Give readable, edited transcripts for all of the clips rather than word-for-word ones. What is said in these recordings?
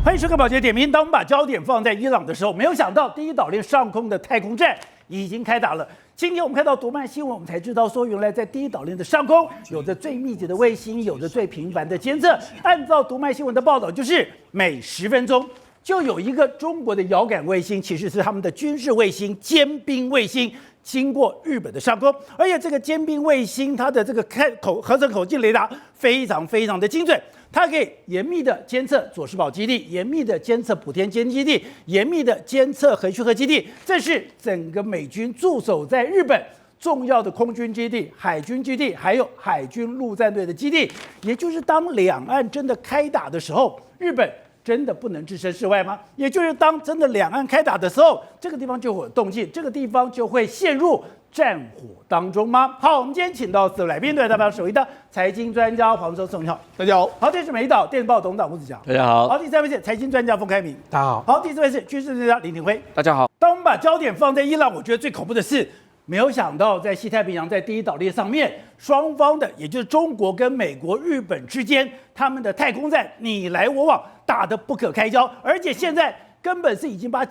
欢迎收看《宝洁点评》。当我们把焦点放在伊朗的时候，没有想到第一岛链上空的太空战已经开打了。今天我们看到读卖新闻，我们才知道说，原来在第一岛链的上空有着最密集的卫星，有着最频繁的监测。按照读卖新闻的报道，就是每10分钟就有一个中国的遥感卫星，其实是他们的军事卫星——尖兵卫星。经过日本的上空，而且这个尖兵卫星它的这个合成口径雷达非常的精准，它可以严密的监测佐世保基地，严密的监测普天间基地，严密的监测横须贺基地。这是整个美军驻守在日本重要的空军基地、海军基地，还有海军陆战队的基地。也就是当两岸真的开打的时候，日本真的不能置身事外吗？也就是当真的两岸开打的时候，这个地方就会有动静，这个地方就会陷入战火当中吗？好，我们今天请到4位来宾，对，代表首位的财经专家黄州宋，你好，大家好。好，这是美岛电子报董事长吴子强，大家好。好，第3位是财经专家冯开明，大家好。好，第4位是军事专家林廷辉，大家好。当我们把焦点放在伊朗，我觉得最恐怖的是，没有想到在西太平洋，在第一岛链上面，双方的，也就是中国跟美国、日本之间，他们的太空战你来我往，打得不可开交，而且现在根本是已经把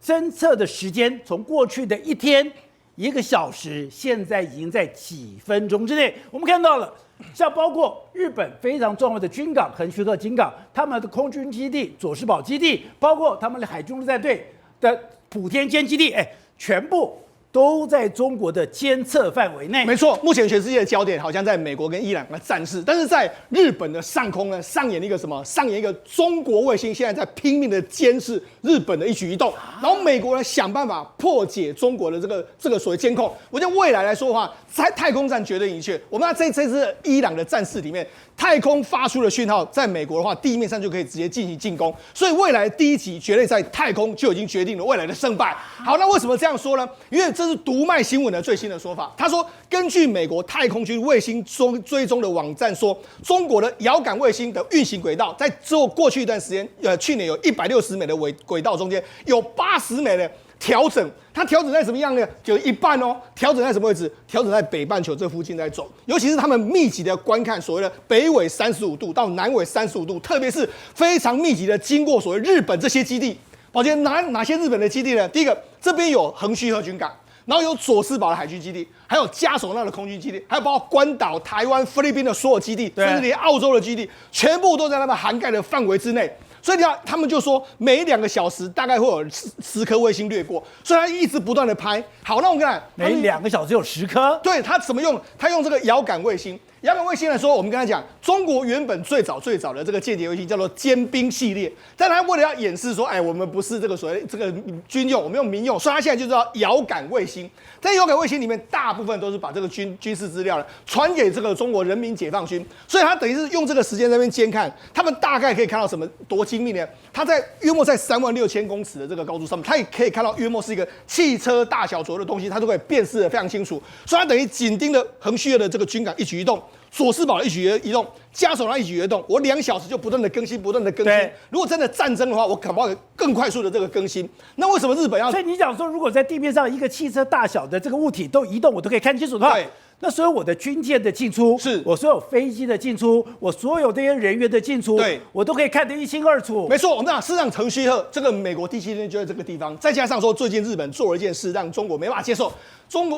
侦测的时间从过去的1天、1个小时，现在已经在几分钟之内。我们看到了，像包括日本非常重要的军港横须贺军港，他们的空军基地佐世保基地，包括他们的海军陆战队的普天间基地，全部都在中国的监测范围内。没错，目前全世界的焦点好像在美国跟伊朗的战事，但是在日本的上空呢，上演一个什么？上演一个中国卫星现在在拼命的监视日本的一举一动，然后美国呢想办法破解中国的这个所谓监控。我觉得未来来说的话，在太空战绝对赢确。我们看这次伊朗的战事里面，太空发出的讯号，在美国的话，地面上就可以直接进行进攻，所以未来第一集绝对在太空就已经决定了未来的胜败。好，那为什么这样说呢？因为这是读卖新闻的最新的说法。他说，根据美国太空军卫星追踪的网站说，中国的遥感卫星的运行轨道，在过去一段时间，去年有160枚的轨道中间，有80枚的调整。它调整在什么样呢？就一半哦，调整在什么位置？调整在北半球这附近在走，尤其是他们密集的观看所谓的北纬35度到南纬35度，特别是非常密集的经过所谓日本这些基地。宝洁哪些日本的基地呢？第一个，这边有横须贺军港，然后有佐世保的海军基地，还有加索纳的空军基地，还有包括关岛、台湾、菲律宾的所有基地，甚至连澳洲的基地，全部都在他们涵盖的范围之内。所以他们就说，每2个小时大概会有10颗卫星掠过，所以他一直不断的拍。好，那我们看，每2个小时有10颗。对，他怎么用？他用这个遥感卫星。遥感卫星来说，我们刚才讲，中国原本最早的这个间谍卫星叫做尖兵系列，但他为了要掩饰说，我们不是这个所谓这个军用，我们用民用，所以他现在就叫遥感卫星。在遥感卫星里面，大部分都是把这个军事资料呢传给这个中国人民解放军，所以他等于是用这个时间在那边监看，他们大概可以看到什么多精密呢？他在约莫在36000公尺的这个高度上面，他也可以看到约莫是一个汽车大小左右的东西，他都可以辨识得非常清楚。所以他等于紧盯着横须贺的这个军港一举一动。佐世保的一举一动，加索纳一举一动，我2小时就不断的更新。如果真的战争的话，我可不可以更快速的这个更新？那为什么日本要？所以你讲说，如果在地面上一个汽车大小的这个物体都移动，我都可以看清楚的话，那所有我的军舰的进出，是我所有飞机的进出，我所有这些人员的进出，对，我都可以看得一清二楚。没错，我们讲事实上横须贺这个美国第7舰就在这个地方，再加上说最近日本做了一件事，让中国没办法接受。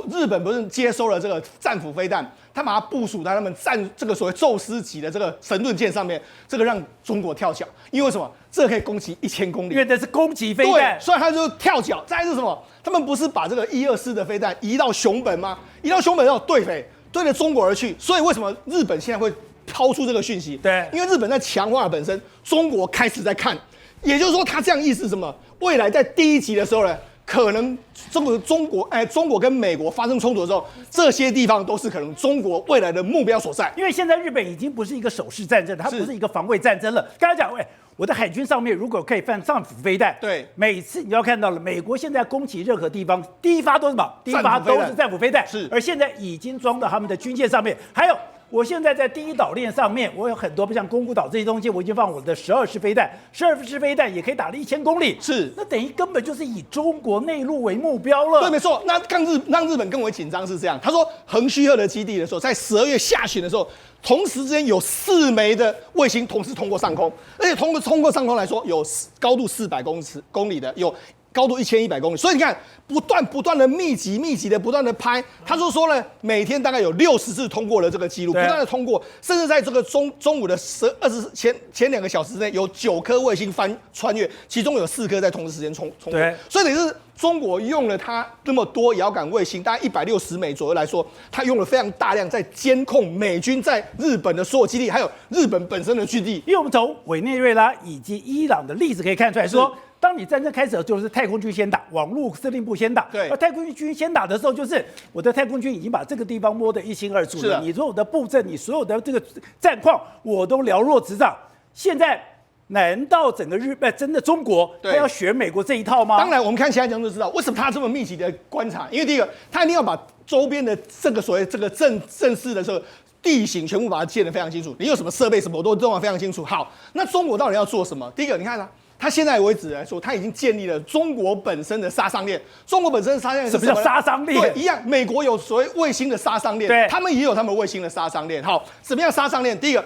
日本不是接收了这个战斧飞弹，他把它部署在他们这个所谓宙斯级的这个神盾舰上面，这个让中国跳脚，因为什么？这个可以攻击1000公里，因为这是攻击飞弹，所以他就跳脚。再来是什么？他们不是把这个124的飞弹移到熊本吗？移到熊本要对着中国而去，所以为什么日本现在会抛出这个讯息？对，因为日本在强化本身，中国开始在看，也就是说，他这样意思是什么？未来在第1集的时候呢？可能中国跟美国发生冲突的时候，这些地方都是可能中国未来的目标所在。因为现在日本已经不是一个守势战争，它不是一个防卫战争了。刚才讲，我的海军上面如果可以放战斧飞弹，对，每次你要看到了，美国现在攻击任何地方，第一发都是什么？第一发都是战斧飞弹，是，而现在已经装到他们的军舰上面，还有我现在在第一岛链上面，我有很多不像宫古岛这些东西，我已经放我的12式飞弹，12式飞弹也可以打了1000公里，是，那等于根本就是以中国内陆为目标了。对，没错。那让日本更为紧张是这样，他说横须贺的基地的时候，在12月下旬的时候，同时之间有4枚的卫星同时通过上空，而且通过上空来说，有高度400公里的，有高度1100公里，所以你看，不断的密集的不断的拍，他说呢，每天大概有60次通过了这个记录，不断的通过，甚至在这个中午的前2个小时内，有9颗卫星穿越，其中有4颗在同时时间冲过，所以等于是中国用了它那么多遥感卫星，大概160枚左右来说，它用了非常大量在监控美军在日本的所有基地，还有日本本身的基地。因为我们从委内瑞拉以及伊朗的例子可以看出来说，当你战争开始的就是太空军先打，网络司令部先打。对，而太空军先打的时候，就是我的太空军已经把这个地方摸得一清二楚了。你所有的布阵，你所有的这个战况，我都了若指掌。现在难道整个真的中国他要学美国这一套吗？当然，我们看现在就知道为什么他这么密集的观察，因为第一个，他一定要把周边的这个所谓这个正式的时候。地形全部把它建得非常清楚，你有什么设备什么我都弄得非常清楚。好，那中国到底要做什么？第一个，你看它现在为止来说，它已经建立了中国本身的杀伤链。中国本身的杀伤链是什么叫杀伤链？对，一样，美国有所谓卫星的杀伤链，对，他们也有他们卫星的杀伤链。好，什么样杀伤链？第一个，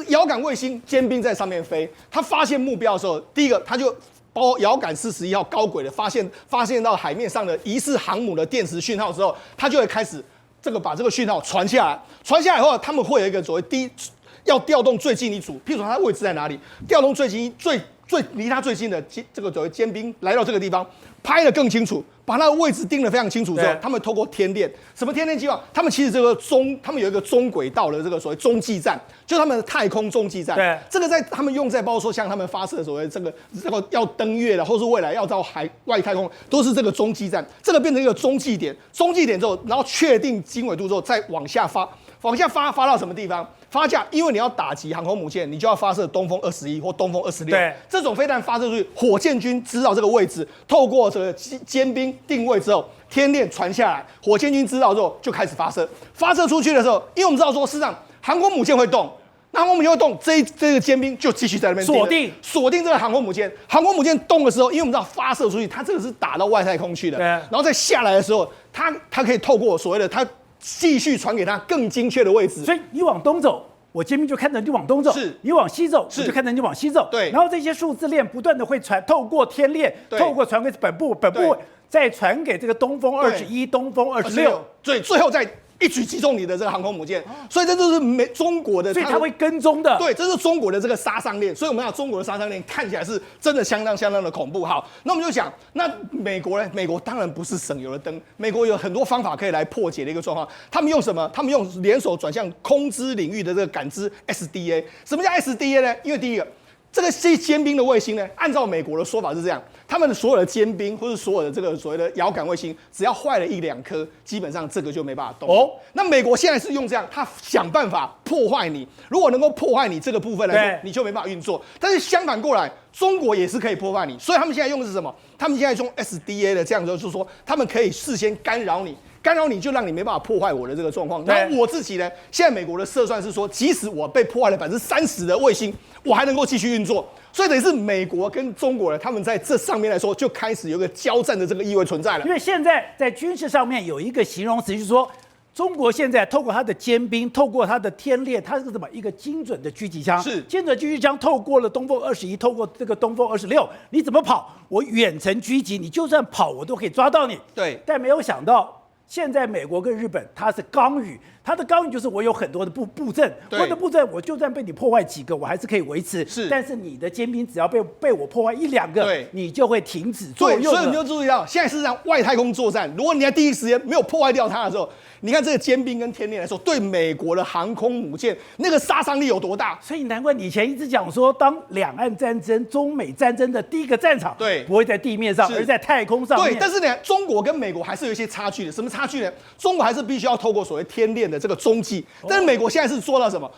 遥感卫星尖兵在上面飞，他发现目标的时候，第一个他就包遥感41号高轨的发现到海面上的疑似航母的电磁讯号之后，他就会开始。把这个讯号传下来，传下来以后，他们会有一个所谓要调动最近一组，譬如说它的位置在哪里，调动最离它最近的这个所谓尖兵来到这个地方，拍得更清楚，把它的位置定得非常清楚之后，他们透过天链，什么天链计划？他们其实他们有一个中轨道的这个所谓中继站，就是他们的太空中继站。对，这个他们用在包括说像他们发射所谓这个要登月的，或是未来要到外太空，都是这个中继站，这个变成一个中继点，中继点之后，然后确定经纬度之后，再往下发到什么地方？发架，因为你要打击航空母舰，你就要发射东风21或东风26。对，这种飞弹发射出去，火箭军知道这个位置，透过这个尖兵定位之后，天链传下来，火箭军知道之后就开始发射。发射出去的时候，因为我们知道说，事实上航空母舰会动。那航空母舰会动，这个尖兵就继续在那边锁定这个航空母舰。航空母舰动的时候，因为我们知道发射出去，它这个是打到外太空去的。然后再下来的时候，它可以透过所谓的它。继续传给他更精确的位置，所以你往东走，我尖兵就看着你往东走；你往西走，我就看着你往西走。对，然后这些数字链不断的会透过天链，透过传给本部再传给这个东风21、东风26，对，最后再一举击中你的这个航空母舰，所以这就是中国的，所以它会跟踪的。对，这是中国的这个杀伤链，所以我们讲中国的杀伤链看起来是真的相当的恐怖。好，那我们就讲，那美国呢？美国当然不是省油的灯，美国有很多方法可以来破解的一个状况。他们用什么？他们用联手转向空知领域的这个感知 SDA。什么叫 SDA 呢？因为第一个。这个尖兵的卫星呢，按照美国的说法是这样，他们的所有的尖兵或者所有的这个所谓的遥感卫星，只要坏了1-2颗，基本上这个就没办法动。哦，那美国现在是用这样，他想办法破坏你，如果能够破坏你这个部分来说，你就没办法运作。但是相反过来，中国也是可以破坏你，所以他们现在用的是什么？他们现在用 SDA 的这样就是说，他们可以事先干扰你。就让你没办法破坏我的这个状况。然后我自己呢，现在美国的测算是说，即使我被破坏了30%的卫星，我还能够继续运作。所以等于是美国跟中国呢，他们在这上面来说，就开始有一个交战的这个意味存在了。因为现在在军事上面有一个形容词，就是说。中国现在透过它的尖兵，透过它的天链，它是什么？一个精准的狙击枪。是精准狙击枪，透过了东风21，透过这个东风26，你怎么跑？我远程狙击，你就算跑，我都可以抓到你。对。但没有想到，现在美国跟日本，它是刚语，它的刚语就是我有很多的布阵，我的布阵我就算被你破坏几个，我还是可以维持。是。但是你的尖兵只要被我破坏1-2个，对，你就会停止作用。所以你就注意到，现在事实上外太空作战，如果你在第一时间没有破坏掉它的时候。你看这个尖兵跟天链来说，对美国的航空母舰那个杀伤力有多大？所以难怪你以前一直讲说，当两岸战争、中美战争的第一个战场，对，不会在地面上，而在太空上面。对，但是呢，中国跟美国还是有一些差距的。什么差距呢？中国还是必须要透过所谓天链的这个中继，但是美国现在是做到什么？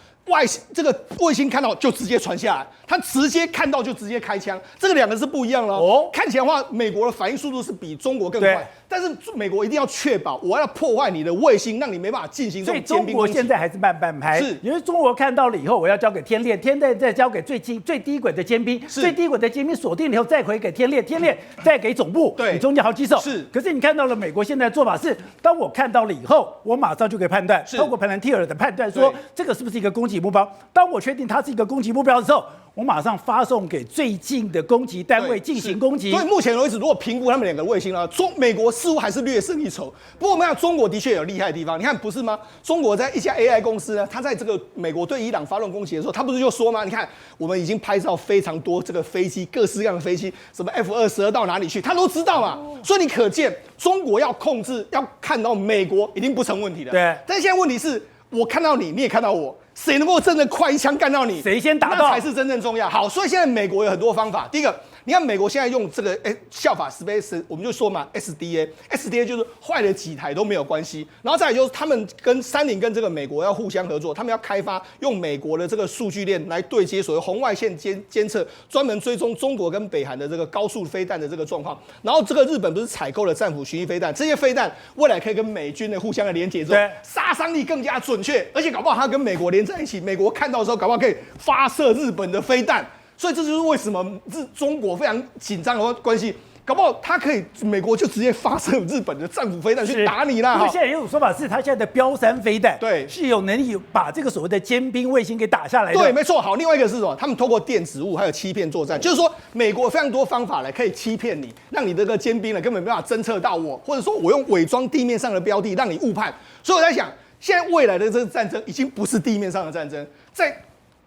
这个卫星看到就直接传下来，它直接看到就直接开枪，这个两个是不一样了哦。看起来的话，美国的反应速度是比中国更快，但是美国一定要确保我要破坏你的卫星，让你没办法进行这种尖兵攻击。所以中国现在还是慢半拍，是因为中国看到了以后，我要交给天链，天链再交给最低轨的尖兵，最低轨的尖兵锁定了以后再回给天链，天链再给总部，对，你中间好几手。是，可是你看到了美国现在的做法是，当我看到了以后，我马上就可以判断，透过帕兰蒂尔的判断说这个是不是一个攻击目标。当我确定它是一个攻击目标的时候，我马上发送给最近的攻击单位进行攻击。所以目前为止，如果评估他们两个卫星呢，美国似乎还是略胜一筹。不过我们看中国的确有厉害的地方，你看不是吗？中国在一家 AI 公司呢，它在这个美国对伊朗发动攻击的时候，它不是就说吗？你看我们已经拍照非常多这个飞机，各式各样的飞机，什么 F-22到哪里去，它都知道嘛。所以你可见中国要控制，要看到美国一定不成问题的。对。但是现在问题是，我看到你，你也看到我。谁能够真的快一枪干到你？谁先打到？那才是真正重要。好，所以现在美国有很多方法。第一个，你看美国现在用这个效法 Space， 我们就说嘛 ，SDA 就是坏了几台都没有关系。然后再来就是他们跟三菱跟这个美国要互相合作，他们要开发用美国的这个数据链来对接所谓红外线监测，专门追踪中国跟北韩的这个高速飞弹的这个状况。然后这个日本不是采购了战斧巡弋飞弹，这些飞弹未来可以跟美军的互相的连接之后，杀伤力更加准确，而且搞不好它跟美国连在一起，美国看到的时候搞不好可以发射日本的飞弹。所以这就是为什么中国非常紧张的关系，搞不好他可以美国就直接发射日本的战斧飞弹去打你啦。因为现在也有说法是，他现在的标三飞弹对是有能力把这个所谓的尖兵卫星给打下来的。对，没错。好，另外一个是什么？他们透过电子物还有欺骗作战，就是说美国非常多方法来可以欺骗你，让你这个尖兵呢根本没办法侦测到我，或者说我用伪装地面上的标的让你误判。所以我在想，现在未来的这个战争已经不是地面上的战争，在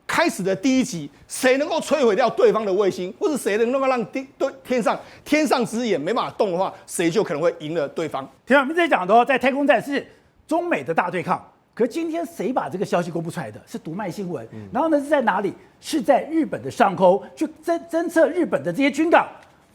开始的第一集，谁能够摧毁掉对方的卫星，或者谁能够让天上之眼没办法动的话，谁就可能会赢了对方。田小明在讲的哦，在太空战是中美的大对抗。可今天谁把这个消息公布出来的？是读卖新闻。然后呢是在哪里？是在日本的上空去侦测日本的这些军港。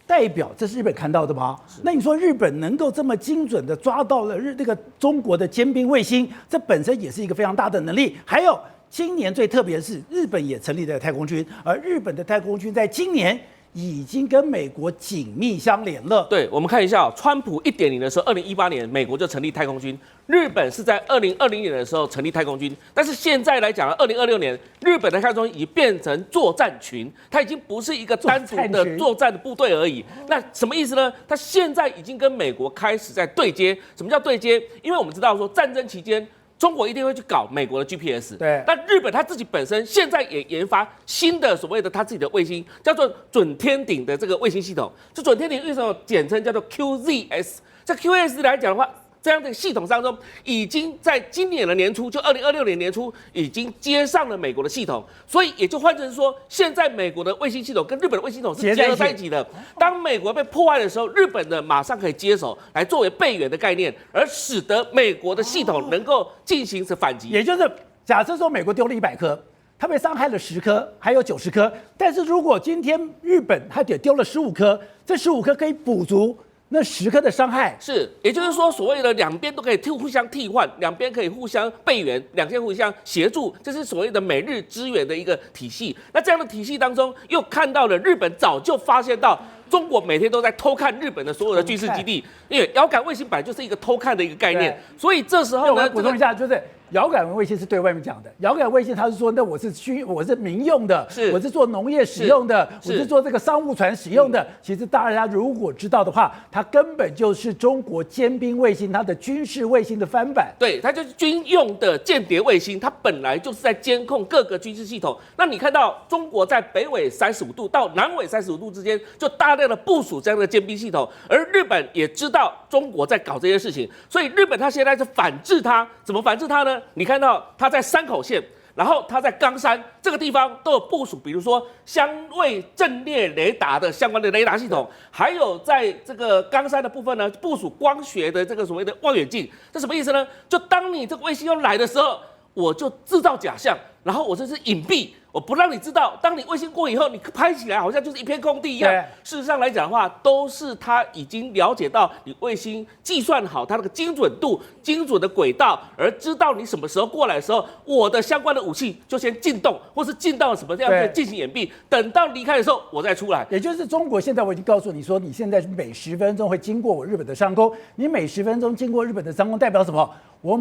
代表这是日本看到的吗？那你说日本能够这么精准的抓到了那个中国的尖兵卫星，这本身也是一个非常大的能力。还有今年最特别的是，日本也成立了太空军，而日本的太空军在今年已经跟美国紧密相连了。对，我们看一下川普1.0的时候，2018年美国就成立太空军，日本是在2020年的时候成立太空军，但是现在来讲，2026年日本的太空军已经变成作战群，它已经不是一个单独的作战的部队而已。那什么意思呢？它现在已经跟美国开始在对接。什么叫对接？因为我们知道说战争期间，中国一定会去搞美国的 GPS， 对。但日本它自己本身现在也研发新的所谓的它自己的卫星，叫做准天顶的这个卫星系统。这准天顶卫星简称叫做 QZS。在 QZS 来讲的话，这样的系统当中，已经在今年的年初，就2026年年初，已经接上了美国的系统，所以也就换成说，现在美国的卫星系统跟日本的卫星系统是结合在一起的。当美国被破坏的时候，日本的马上可以接手来作为备援的概念，而使得美国的系统能够进行反击。也就是假设说美国丢了100颗，它被伤害了10颗，还有90颗，但是如果今天日本它也丢了15颗，这15颗可以补足那10颗的伤害。是，也就是说，所谓的两边都可以互相替换，两边可以互相备援，两边互相协助，这是所谓的美日支援的一个体系。那这样的体系当中，又看到了日本早就发现到中国每天都在偷看日本的所有的军事基地，因为遥感卫星本来就是一个偷看的一个概念，所以这时候呢，我补充一下，就是遥感卫星是对外面讲的，遥感卫星它是说，那我是民用的，我是做农业使用的，我是做这个商务船使用的。其实大家如果知道的话，它根本就是中国尖兵卫星它的军事卫星的翻版。对，它就是军用的间谍卫星，它本来就是在监控各个军事系统。那你看到中国在北纬35度到南纬35度之间，就大量的部署这样的尖兵系统，而日本也知道中国在搞这些事情，所以日本它现在是反制它，怎么反制它呢？你看到它在山口县，然后它在冈山这个地方都有部署，比如说相位阵列雷达的相关的雷达系统，还有在这个冈山的部分呢，部署光学的这个所谓的望远镜。这什么意思呢？就当你这个卫星要来的时候，我就制造假象，然后我这是隐蔽，我不让你知道，当你卫星过以后，你拍起来好像就是一片空地一样。对事实上来讲的话，都是他已经了解到你卫星计算好它那个精准度、精准的轨道，而知道你什么时候过来的时候，我的相关的武器就先进动，或是进到什么样对进行掩蔽，等到离开的时候我再出来。也就是中国现在我已经告诉你说，你现在每10分钟会经过我日本的上空，你每10分钟经过日本的上空代表什么？我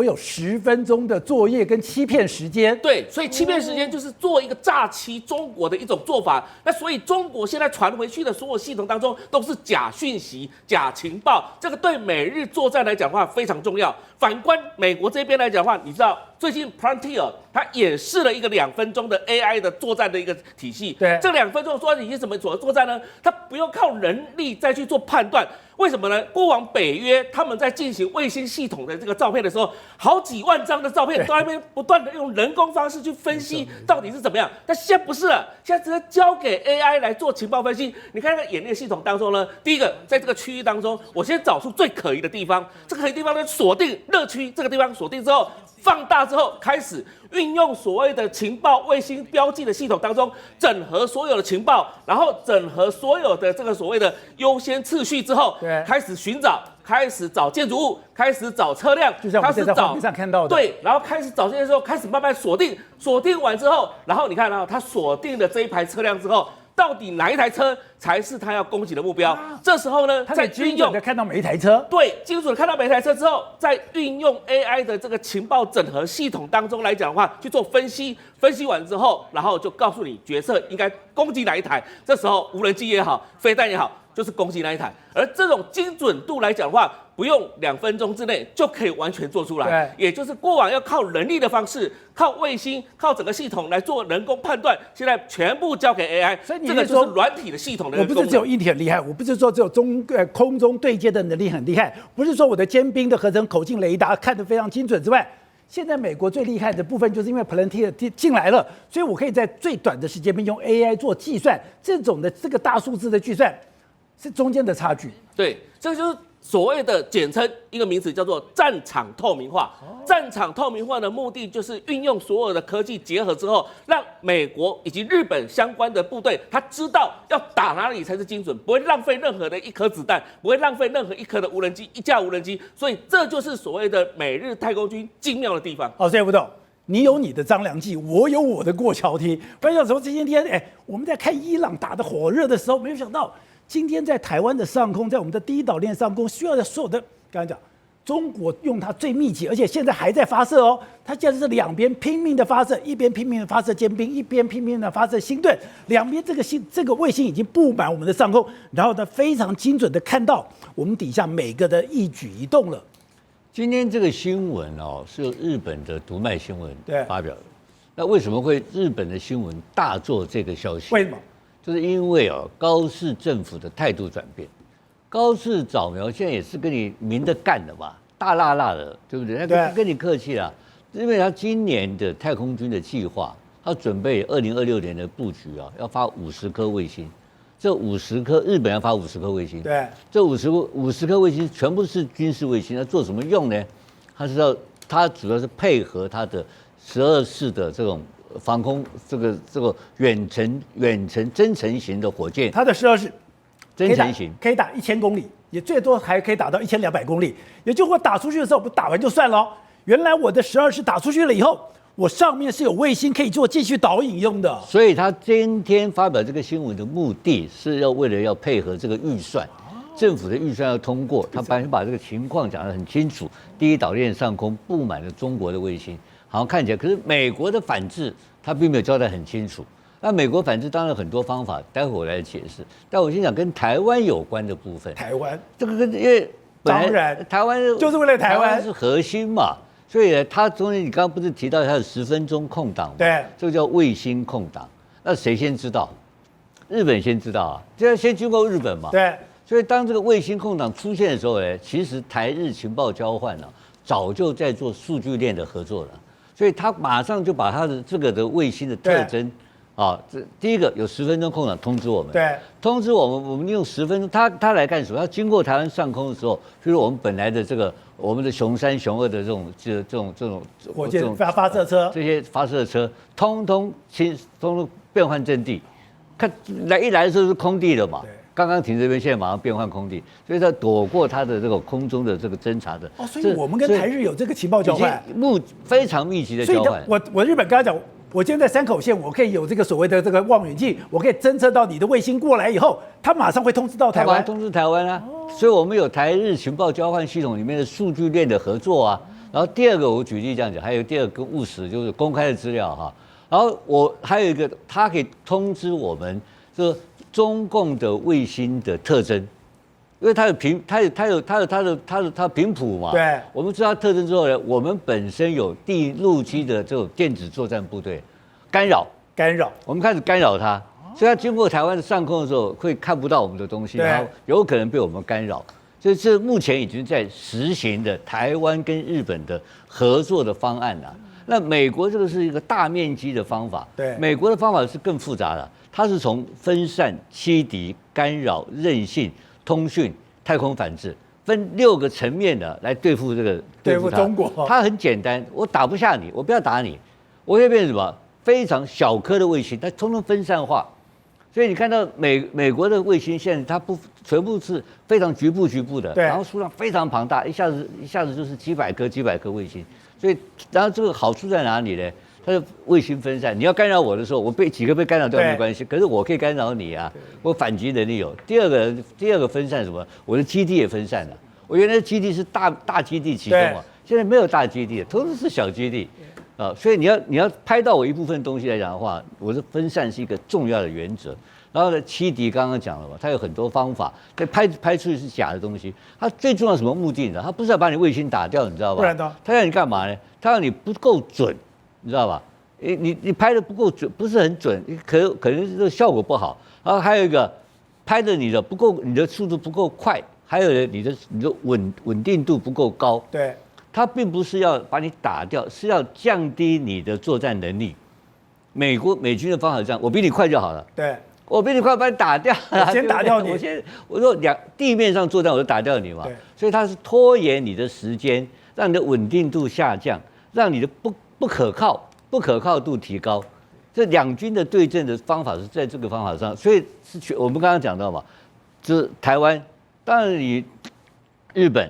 有10分钟的作业跟欺骗时间。对，所以欺骗时间就是做一个诈欺中国的一种做法。那所以中国现在传回去的所有系统当中都是假讯息、假情报，这个对美日作战来讲的话非常重要。反观美国这边来讲的话，你知道最近 Palantir 它演示了一个2分钟的 AI 的作战的一个体系。对，这2分钟的作战体系怎么作战呢？它不用靠人力再去做判断。为什么呢？过往北约他们在进行卫星系统的这个照片的时候，好几万张的照片都在那边不断的用人工方式去分析到底是怎么样。但现在不是了，现在直接交给 AI 来做情报分析。你看那个演练系统当中呢，第一个在这个区域当中，我先找出最可疑的地方，这个可疑地方呢锁定热区这个地方锁定之后，放大之后开始运用所谓的情报卫星标记的系统当中，整合所有的情报，然后整合所有的这个所谓的优先次序之后，开始寻找，开始找建筑物，开始找车辆，就像我们现在画面上看到的，对，然后开始找这些时候，开始慢慢锁定，锁定完之后，然后你看他锁定了这一排车辆之后，到底哪一台车才是他要攻击的目标？这时候呢，在精准的看到每一台车，对，精准的看到每一台车之后，在运用 AI 的这个情报整合系统当中来讲的话，去做分析，分析完之后，然后就告诉你决策应该攻击哪一台。这时候无人机也好，飞弹也好，就是攻击那一台。而这种精准度来讲的话，不用2分钟之内就可以完全做出来，也就是过往要靠人力的方式，靠卫星，靠整个系统来做人工判断，现在全部交给 AI，所以你这个就是软体的系统的功能。我不是只有硬体很厉害，我不是说只有空中对接的能力很厉害，不是说我的尖兵的合成口径雷达看得非常精准之外，现在美国最厉害的部分就是因为 Palantir 进来了，所以我可以在最短的时间内用 AI 做计算，这种的这个大数字的计算是中间的差距。对，这个就是所谓的简称一个名词叫做战场透明化。战场透明化的目的就是运用所有的科技结合之后，让美国以及日本相关的部队，他知道要打哪里才是精准，不会浪费任何的一颗子弹，不会浪费任何一颗的无人机，一架无人机。所以这就是所谓的美日太空军精妙的地方。所以吴董，你有你的张良计，我有我的过桥梯。不要说今天，我们在看伊朗打得火热的时候，没有想到今天在台湾的上空，在我们的第一岛链上空，需要的所有的，刚才讲，中国用它最密集，而且现在还在发射哦。它现在是2边拼命的发射，一边拼命的发射尖兵，一边拼命的发射星盾，两边这个卫星已经布满我们的上空，然后呢非常精准的看到我们底下每个的一举一动了。今天这个新闻是由日本的读卖新闻发表的。那为什么会日本的新闻大做这个消息？为什么？就是因为高市政府的态度转变。高市早苗现在也是跟你明的干的吧，大辣辣的，对不对？他跟你客气啦，因为他今年的太空军的计划，他准备2026年的布局要发50颗卫星。这50颗，日本要发50颗卫星。对，这50颗卫星全部是军事卫星，它做什么用呢？它主要是配合它的12式的这种防空这个远程增程型的火箭。它的12式增程型可以打1000公里，也最多还可以打到1200公里。也就是我打出去的时候，不打完就算了。原来我的12式打出去了以后，我上面是有卫星可以做继续导引用的。所以他今天发表这个新闻的目的是为了要配合这个预算，政府的预算要通过，他把这个情况讲得很清楚。第一岛链上空布满了中国的卫星，好像看起来，可是美国的反制他并没有交代很清楚。那美国反制当然很多方法，待会我来解释。但我先讲跟台湾有关的部分。台湾这个因为当然台湾就是为了台湾是核心嘛。所以呢，他中间你刚刚不是提到他有10分钟空档吗？对，这个叫卫星空档。那谁先知道？日本先知道啊，这要先经过日本嘛。对。所以当这个卫星空档出现的时候呢，其实台日情报交换早就在做数据链的合作了。所以他马上就把他的这个的卫星的特征啊，这第一个有10分钟空档通知我们，对，通知我们，我们用10分钟，他来干什么？他经过台湾上空的时候，就是我们本来的这个我们的雄3、雄2的这种火箭发射车，这些发射车，通通变换阵地，看一来的时候是空地了嘛。刚刚停这边，现在马上变换空地，所以他躲过他的这个空中的这个侦察的。哦，所以我们跟台日有这个情报交换，非常密集的交换。我日本跟他讲，我今天在山口县，我可以有这个所谓的这个望远镜，我可以侦测到你的卫星过来以后，他马上会通知到台湾，通知台湾啊。所以我们有台日情报交换系统里面的数据链的合作啊。然后第二个，我举例这样讲，还有第二个更务实，就是公开的资料哈。然后我还有一个，他可以通知我们，就是中共的卫星的特征，因为它有频谱嘛。对，我们知道特征之后呢，我们本身有陆基的这种电子作战部队，干扰，我们开始干扰它，所以它经过台湾的上空的时候，会看不到我们的东西，然后有可能被我们干扰。所以这目前已经在实行的台湾跟日本的合作的方案了。那美国这个是一个大面积的方法，对，美国的方法是更复杂的，它是从分散、欺敌、干扰、韧性、通讯、太空反制，分6个层面的来对付中国。它很简单，我打不下你，我不要打你，我会变成什么？非常小颗的卫星，它通通分散化。所以你看到美国的卫星现在它全部是非常局部的，然后数量非常庞大，一下子就是几百颗卫星。所以，然后这个好处在哪里呢？它的卫星分散，你要干扰我的时候，我几个被干扰掉没关系，可是我可以干扰你啊，我反击能力有。第二个分散什么？我的基地也分散了。我原来的基地是大基地其中嘛，现在没有大基地，都是小基地。所以你要拍到我一部分东西来讲的话，我的分散是一个重要的原则。然后呢，欺敌刚刚讲了嘛，它有很多方法，拍出去是假的东西。它最重要什么目的呢？它不是要把你卫星打掉，你知道吧？不然呢？它要你干嘛呢？它要你不够准，你知道吧？你拍的不够准，不是很准，可能这个效果不好。然后还有一个，拍的你的速度不够快，还有呢，你的稳定度不够高。对。它并不是要把你打掉，是要降低你的作战能力。美军的方法是这样，我比你快就好了。对，我比你快把你打掉，我先打掉你。我说地面上作战我就打掉你嘛。所以它是拖延你的时间，让你的稳定度下降，让你的不可靠度提高。这两军的对阵的方法是在这个方法上，所以我们刚刚讲到嘛，就是台湾，当然你日本，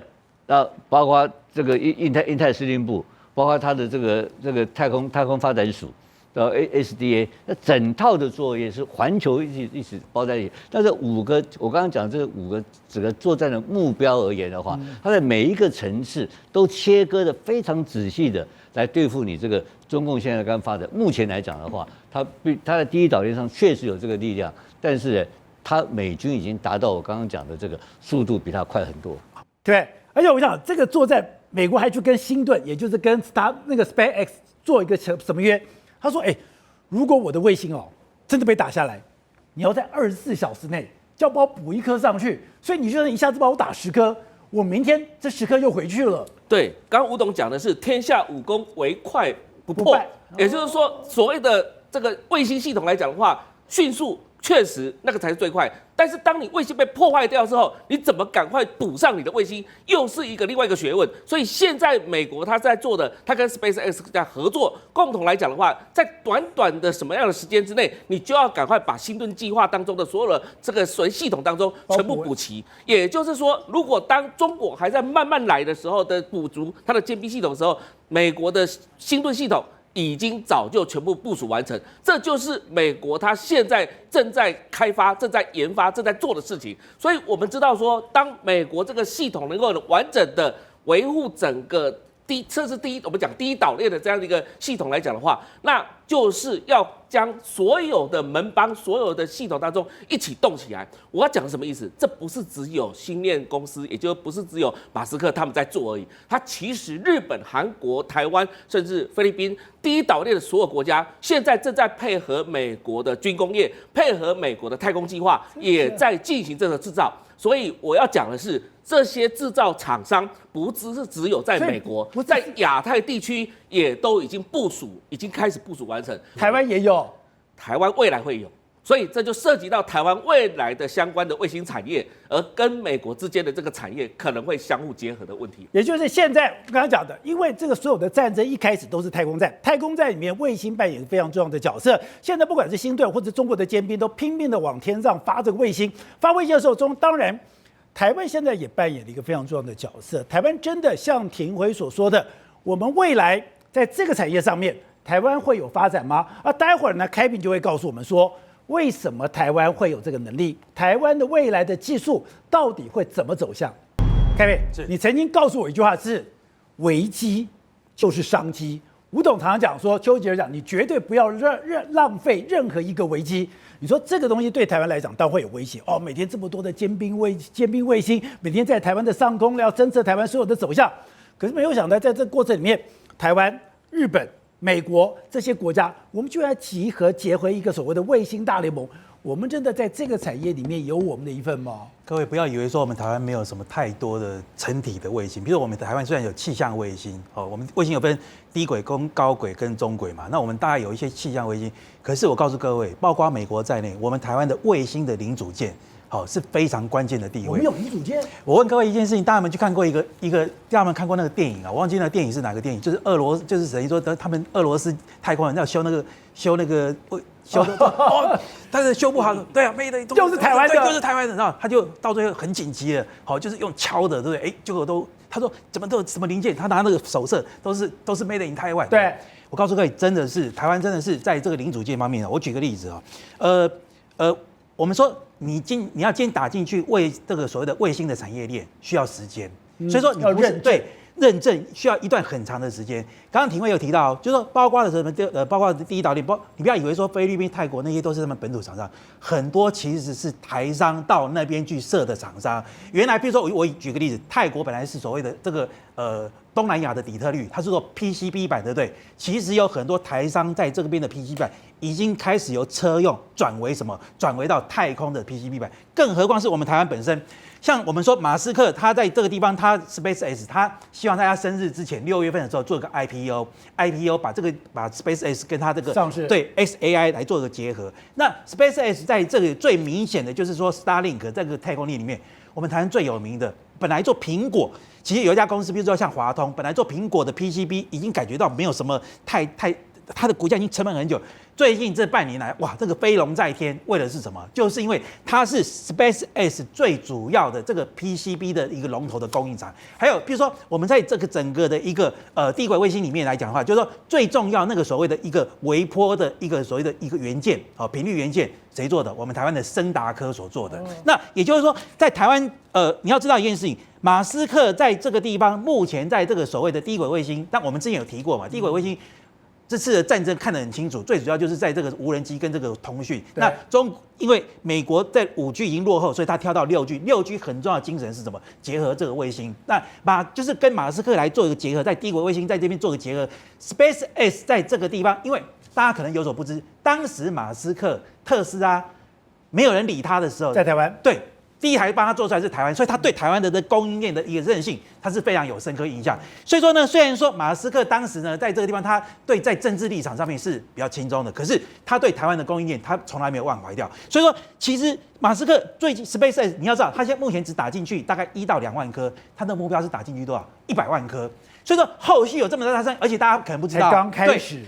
包括这个印太司令部，包括它的这个太空发展署，SDA， 那整套的作业是环球一起包在一起。但是我刚刚讲这5个整个作战的目标而言的话，它在每一个层次都切割的非常仔细的来对付你这个中共现在刚发展。目前来讲的话，它在第一岛链上确实有这个力量，但是呢，它美军已经达到我刚刚讲的这个速度比它快很多。对，而且我想这个作战，美国还去跟星盾，也就是跟那个 SpaceX 做一个什么约？他说：“如果我的卫星真的被打下来，你要在24小时内就要帮我补1颗上去，所以你就能一下子帮我打10颗，我明天这10颗又回去了。”对，刚刚吴董讲的是天下武功唯快不破，也就是说，所谓的这个卫星系统来讲的话，迅速确实那个才是最快。但是当你卫星被破坏掉之后，你怎么赶快补上你的卫星，又是另外一个学问。所以现在美国他在做的，他跟 SpaceX 在合作，共同来讲的话，在短的什么样的时间之内，你就要赶快把星盾计划当中的所有的这个系统当中全部补齐。也就是说，如果当中国还在慢慢来的时候的补足它的歼兵系统的时候，美国的星盾系统已经早就全部部署完成，这就是美国它现在正在开发、正在研发、正在做的事情。所以我们知道说，当美国这个系统能够完整的维护整个这是我们讲第一岛链的这样的一个系统来讲的话，那就是要将所有的门邦、所有的系统当中一起动起来。我要讲什么意思？这不是只有星链公司，也就不是只有马斯克他们在做而已。它其实日本、韩国、台湾，甚至菲律宾第一岛链的所有国家，现在正在配合美国的军工业，配合美国的太空计划，也在进行这个制造。所以我要讲的是，这些制造厂商不只有在美国，在亚太地区也都已经开始部署完成。台湾也有，台湾未来会有。所以这就涉及到台湾未来的相关的卫星产业，而跟美国之间的这个产业可能会相互结合的问题。也就是现在我刚刚讲的，因为这个所有的战争一开始都是太空战，太空战里面卫星扮演非常重要的角色。现在不管是星队或者中国的尖兵，都拼命的往天上发这个卫星。发卫星的时候，当然台湾现在也扮演了一个非常重要的角色。台湾真的像廷辉所说的，我们未来在这个产业上面，台湾会有发展吗？待会儿呢，开平就会告诉我们说，为什么台湾会有这个能力？台湾的未来的技术到底会怎么走向？凯伟，你曾经告诉我一句话是：危机就是商机。吴董常常讲说，丘吉尔讲，你绝对不要浪费任何一个危机。你说这个东西对台湾来讲，当然会有威胁哦。每天这么多的尖兵卫星，每天在台湾的上空要侦测台湾所有的走向，可是没有想到，在这个过程里面，台湾、日本、美国这些国家，我们居然结合一个所谓的卫星大联盟。我们真的在这个产业里面有我们的一份吗？各位不要以为说我们台湾没有什么太多的成体的卫星，比如我们台湾虽然有气象卫星，我们卫星有分低轨、高轨跟中轨嘛，那我们大概有一些气象卫星，可是我告诉各位，包括美国在内，我们台湾的卫星的零组件。是非常关键的地位。我们有零组件。我问各位一件事情，大家有去看过一个，大家有看过那个电影啊？我忘记那个电影是哪个电影，就是就是等于说他们俄罗斯太空人要修那个，但是修不好，对啊，就是台湾的，就是台湾的，然后他就到最后很紧急了，就是用敲的，对不对？结果他说怎么都有什么零件，他拿那个手册都是 Made in Taiwan。对，我告诉各位，真的是台湾真的是在这个零组件方面，我举个例子啊，我们说你要今天打进去为这个所谓的卫星的产业链需要时间，所以说你不是认证需要一段很长的时间。刚刚廷辉有提到，就是说包括的什么包括第一岛链，你不要以为说菲律宾、泰国那些都是他们本土厂商，很多其实是台商到那边去设的厂商。原来比如说我举个例子，泰国本来是所谓的这个东南亚的底特律，它是做 PCB 板，对不对？其实有很多台商在这边的 PCB 板已经开始由车用转为什么？转为到太空的 PCB 板，更何况是我们台湾本身。像我们说马斯克，他在这个地方，他 SpaceX， 他希望在他生日之前6月份的时候做一个 IPO， 把 SpaceX 跟他这个上市对 XAI 来做一个结合。那 SpaceX 在这个最明显的就是说 Starlink 这个太空链里面，我们台湾最有名的，本来做苹果，其实有一家公司，比如说像华通，本来做苹果的 PCB， 已经感觉到没有什么它的股价已经成本很久。最近这半年来，哇，这个飞龙在天，为的是什么？就是因为它是 SpaceX 最主要的这个 PCB 的一个龙头的供应厂。还有，比如说我们在这个整个的一个低轨卫星里面来讲的话，就是说最重要那个所谓的一个微波的一个所谓的一个元件，频率元件，谁做的？我们台湾的昇達科所做的。那也就是说，在台湾，你要知道一件事情，马斯克在这个地方目前在这个所谓的低轨卫星，但我们之前有提过嘛，低轨卫星。这次的战争看得很清楚，最主要就是在这个无人机跟这个通讯。那因为美国在5G 已经落后，所以他跳到6G。6G 很重要的精神是什么？结合这个卫星。那就是跟马斯克来做一个结合，在低轨卫星在这边做个结合。SpaceX 在这个地方，因为大家可能有所不知，当时马斯克特斯拉没有人理他的时候，在台湾对。第一台帮他做出来是台湾，所以他对台湾的供应链的一个韧性，他是非常有深刻印象。所以说呢，虽然说马斯克当时呢在这个地方，他在政治立场上面是比较轻松的，可是他对台湾的供应链，他从来没有忘怀掉。所以说，其实马斯克最近 SpaceX， 你要知道，他现在目前只打进去大概1到2万颗，他的目标是打进去多少？100万颗。所以说，后续有这么大的而且大家可能不知道，才刚开始，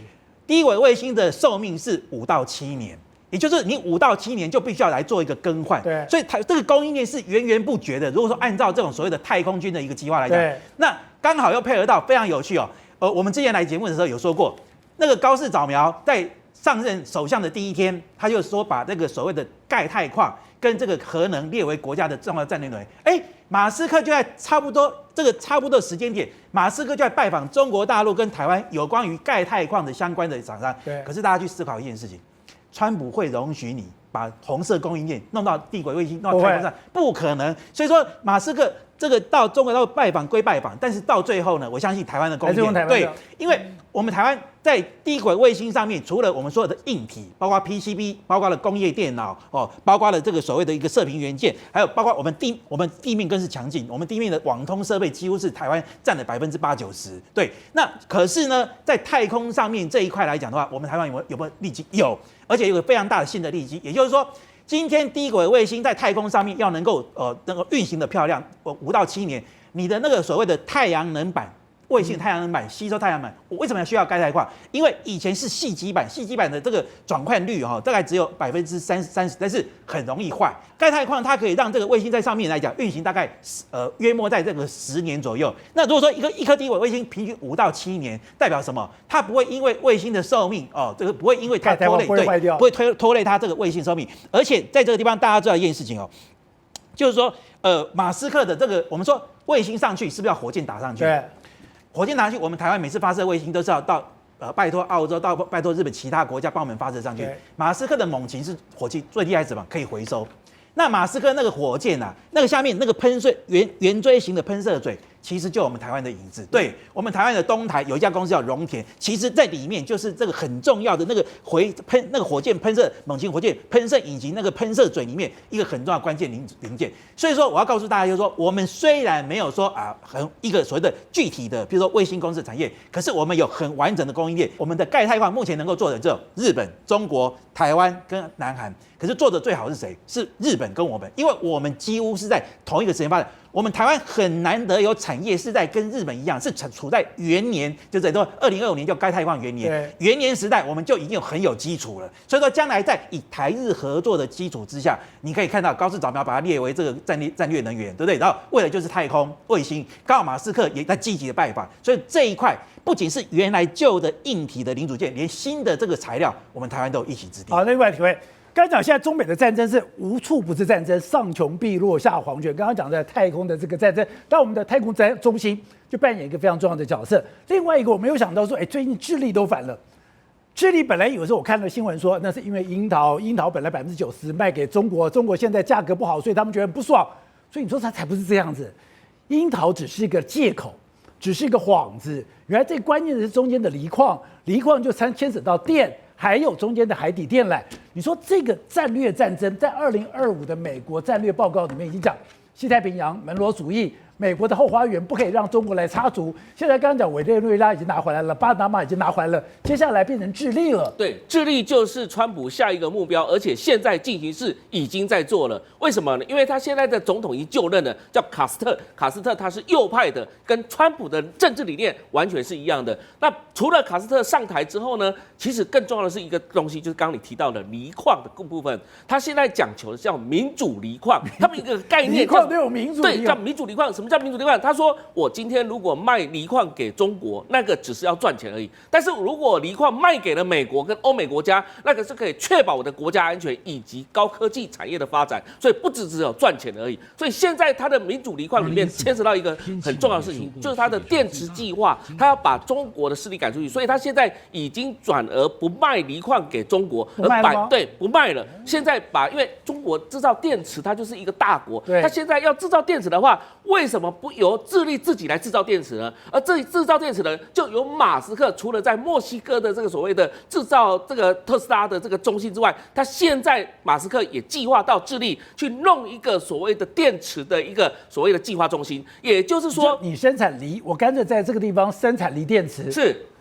低轨卫星的寿命是5到7年。也就是你5到7年就必须要来做一个更换，对，所以这个供应链是源源不绝的。如果说按照这种所谓的太空军的一个计划来讲，那刚好又配合到非常有趣哦。我们之前来节目的时候有说过，那个高市早苗在上任首相的第一天，他就说把这个所谓的钙钛矿跟这个核能列为国家的重要战略能源。马斯克就在差不多时间点，马斯克就在拜访中国大陆跟台湾有关于钙钛矿的相关的厂商。对，可是大家去思考一件事情。川普会容许你把红色供应链弄到低轨卫星、弄到太空上？不可能。所以说，马斯克这个到中国到拜访归拜访，但是到最后呢，我相信台湾的贡献，对，因为我们台湾在低轨卫星上面，除了我们所有的硬体，包括 PCB， 包括了工业电脑哦，包括了这个所谓的一个射频元件，还有包括我们地面更是强劲，我们地面的网通设备几乎是台湾占了80%-90%。对，那可是呢，在太空上面这一块来讲的话，我们台湾有没有利基？有，而且有个非常大的新的利基，也就是说。今天低轨卫星在太空上面要能够运行的漂亮，5到7年，你的那个所谓的太阳能板。卫星太阳能板吸收太阳能板，我为什么需要钙钛矿？因为以前是细基板的这个转换率大概只有30%，但是很容易坏。钙钛矿它可以让这个卫星在上面来讲运行大概约莫在这个10年左右。那如果说一颗低轨卫星平均5到7年，代表什么？它不会因为卫星的寿命这个不会因为它拖累，对，不会拖累它这个卫星寿命。而且在这个地方大家知道一件事情就是说马斯克的这个我们说卫星上去是不是要火箭打上去？对。火箭拿去，我们台湾每次发射卫星都是要到拜托澳洲，拜托日本其他国家帮我们发射上去。马斯克的猛禽是火箭最厉害是什么？可以回收。那马斯克那个火箭那个下面那个喷射圆锥形的喷射嘴，其实就我们台湾的影子。对，我们台湾的东台有一家公司叫荣田，其实在里面就是这个很重要的那个那个火箭喷射猛禽火箭喷射引擎那个喷射嘴里面一个很重要的关键零件。所以说我要告诉大家，就是说我们虽然没有说一个所谓的具体的，比如说卫星公司产业，可是我们有很完整的供应链。我们的钙钛矿目前能够做的只有日本、中国、台湾跟南韩。可是做的最好是谁？是日本跟我们，因为我们几乎是在同一个时间发展。我们台湾很难得有产业是在跟日本一样，是处在元年，就是说2025年就钙钛矿元年，元年时代我们就已经很有基础了。所以说将来在以台日合作的基础之下，你可以看到高市早苗把它列为这个战略能源，对不对？然后为了就是太空卫星，刚好马斯克也在积极的拜访，所以这一块不仅是原来旧的硬体的零组件，连新的这个材料，我们台湾都有一席之地。好，另外体会。刚才讲，现在中美的战争是无处不是战争，上穷碧落下黄泉。刚刚讲的太空的这个战争，但我们的太空中心就扮演一个非常重要的角色。另外一个，我没有想到说，最近智利都反了。智利本来有时候我看了新闻说，那是因为樱桃本来90%卖给中国，中国现在价格不好，所以他们觉得不爽。所以你说它才不是这样子，樱桃只是一个借口，只是一个幌子。原来最关键的是中间的锂矿就牵扯到电。还有中间的海底电缆，你说这个战略战争在2025的美国战略报告里面已经讲，西太平洋门罗主义，美国的后花园不可以让中国来插足。现在刚刚讲委内瑞拉已经拿回来了，巴拿马已经拿回来了，接下来变成智利了。对，智利就是川普下一个目标，而且现在进行式已经在做了。为什么呢？因为他现在的总统已经就任了，叫卡斯特他是右派的，跟川普的政治理念完全是一样的。那除了卡斯特上台之后呢，其实更重要的是一个东西，就是刚刚你提到的锂矿的部分。他现在讲求的叫民主锂矿，他们一个概念锂矿都有民主，对，叫民主锂矿。什么叫民主锂矿？他说我今天如果卖锂矿给中国，那个只是要赚钱而已；但是如果锂矿卖给了美国跟欧美国家，那个是可以确保我的国家安全以及高科技产业的发展。所以不只有赚钱而已。所以现在他的民主锂矿里面牵扯到一个很重要的事情，就是他的电池计划，他要把中国的势力赶出去。所以他现在已经转而不卖锂矿给中国，而不卖了。现在因为中国制造电池，它就是一个大国，他现在要制造电池的话，为什么不由智利自己来制造电池呢？而这里制造电池呢，就由马斯克除了在墨西哥的这个所谓的制造这个特斯拉的这个中心之外，他现在马斯克也计划到智利去弄一个所谓的电池的一个所谓的计划中心，也就是说，你生产锂，我干脆在这个地方生产锂电池。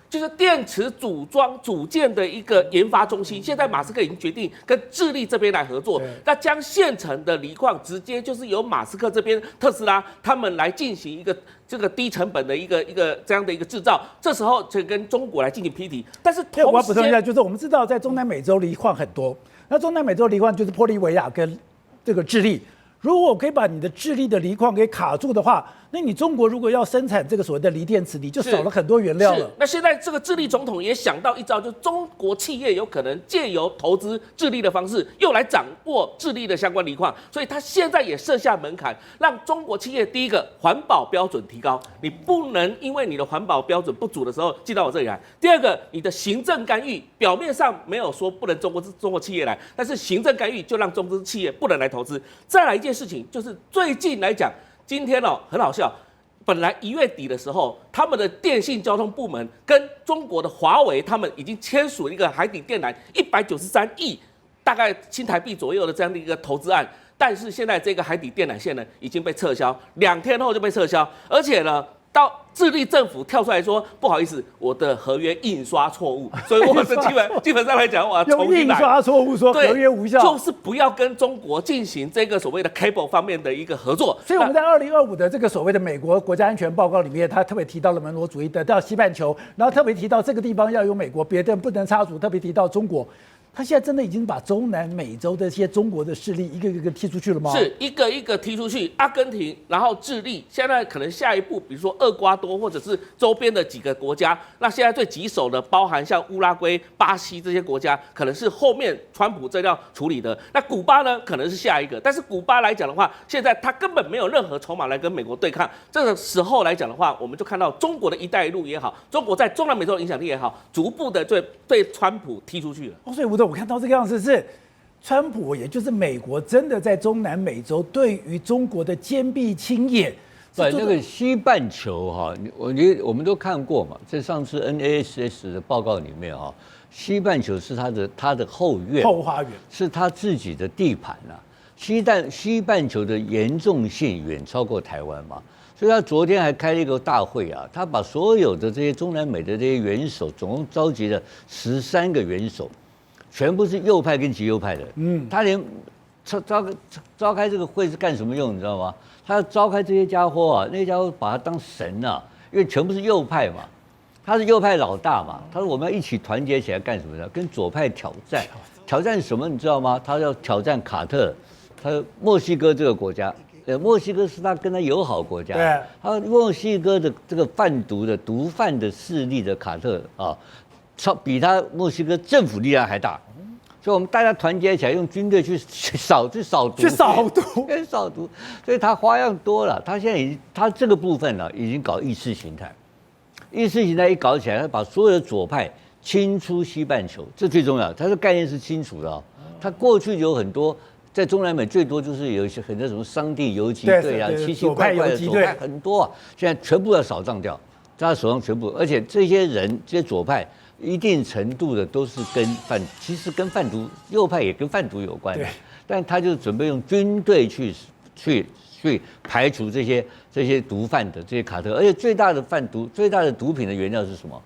就是电池组装组件的一个研发中心，现在马斯克已经决定跟智利这边来合作，那将现成的锂矿直接就是由马斯克这边特斯拉他们来进行一个这个低成本的一个这样的一个制造，这时候就跟中国来进行批题。但是同时，我要补充一下，就是我们知道在中南美洲锂矿很多，那中南美洲锂矿就是玻利维亚跟这个智利。如果我可以把你的智利的锂矿给卡住的话，那你中国如果要生产这个所谓的锂电池，你就少了很多原料了。那现在这个智利总统也想到一招，就是中国企业有可能借由投资智利的方式，又来掌握智利的相关锂矿，所以他现在也设下门槛，让中国企业第一个环保标准提高，你不能因为你的环保标准不足的时候进到我这里来；第二个，你的行政干预表面上没有说不能中国企业来，但是行政干预就让中资企业不能来投资。再来一件事情，就是最近来讲，今天哦很好笑。本来1月底的时候，他们的电信交通部门跟中国的华为，他们已经签署了一个海底电缆193亿，大概新台币左右的这样的一个投资案。但是现在这个海底电缆线呢已经被撤销，2天后就被撤销，而且呢，到智利政府跳出来说，不好意思，我的合约印刷错误，所以我是基本上来讲，我要重新来。用印刷错误说合约无效，就是不要跟中国进行这个所谓的 cable 方面的一个合作。所以我们在2025的这个所谓的美国国家安全报告里面，他特别提到了门罗主义，得到西半球，然后特别提到这个地方要有美国，别的不能插足，特别提到中国。他现在真的已经把中南美洲的一些中国的势力一个一个踢出去了吗？是一个一个踢出去，阿根廷，然后智利，现在可能下一步，比如说厄瓜多或者是周边的几个国家，那现在最棘手的，包含像乌拉圭、巴西这些国家，可能是后面川普正要处理的。那古巴呢，可能是下一个，但是古巴来讲的话，现在他根本没有任何筹码来跟美国对抗。这个时候来讲的话，我们就看到中国的一带一路也好，中国在中南美洲的影响力也好，逐步的对川普踢出去了。所以我看到这个样子是，川普也就是美国真的在中南美洲对于中国的坚壁清野。对，那个西半球哈，我们都看过嘛，在上次 NASS 的报告里面哈，西半球是他的后院、后花园，是他自己的地盘啊。西半球的严重性远超过台湾嘛，所以他昨天还开了一个大会啊，他把所有的这些中南美的这些元首，总共召集了13个元首。全部是右派跟极右派的，他连召开这个会是干什么用，你知道吗？他要召开这些家伙啊，那些家伙把他当神啊，因为全部是右派嘛，他是右派老大嘛，他说我们要一起团结起来干什么呢？跟左派挑战什么？你知道吗？他要挑战卡特，他墨西哥这个国家，墨西哥是他跟他友好国家，对，他墨西哥的这个毒贩的势力的卡特啊。比他墨西哥政府力量还大，所以我们大家团结起来，用军队去扫毒，所以他花样多了。他现在他这个部分呢，已经搞意识形态，意识形态一搞起来，他把所有的左派清出西半球，这最重要。他的概念是清楚的哦。他过去有很多，在中南美最多就是有一些很多什么商地游击队啊，奇奇怪怪的左派很多啊，现在全部要扫荡掉，在他手上全部，而且这些人这些左派。一定程度的都是其实跟贩毒，右派也跟贩毒有关的，但他就准备用军队去排除这些毒贩的这些卡特，而且最大的毒品的原料是什么？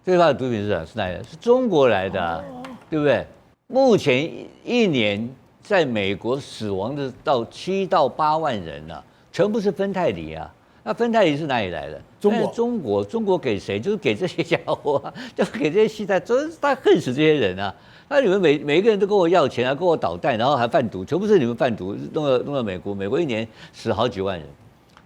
最大的毒品是哪里？是中国来的啊，对不对？目前一年在美国死亡的到7到8万人啊，全部是芬太尼啊。那芬太尼是哪里来的？中国给谁？就是给这些家伙啊，就是给这些西太，他恨死这些人啊！那你们每一个人都跟我要钱啊，跟我捣蛋，然后还贩毒，全部是你们贩毒，弄到美国一年死好几万人。